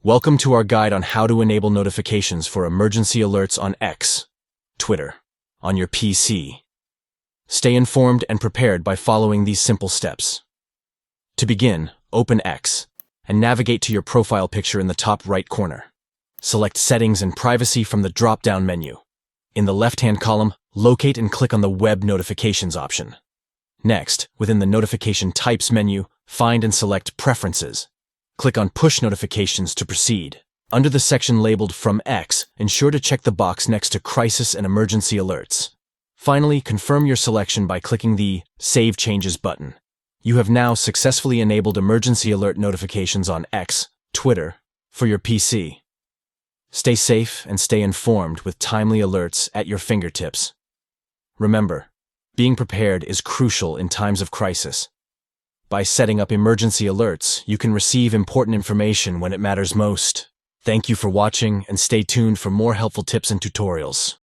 Welcome to our guide on how to enable notifications for emergency alerts on X, Twitter, on your PC. Stay informed and prepared by following these simple steps. To begin, open X and navigate to your profile picture in the top right corner. Select Settings and Privacy from the drop-down menu. In the left-hand column, locate and click on the Web Notifications option. Next, within the Notification Types menu, find and select Preferences. Click on Push Notifications to proceed. Under the section labeled From X, ensure to check the box next to Crisis and Emergency Alerts. Finally, confirm your selection by clicking the Save Changes button. You have now successfully enabled emergency alert notifications on X, Twitter, for your PC. Stay safe and stay informed with timely alerts at your fingertips. Remember, being prepared is crucial in times of crisis. By setting up emergency alerts, you can receive important information when it matters most. Thank you for watching and stay tuned for more helpful tips and tutorials.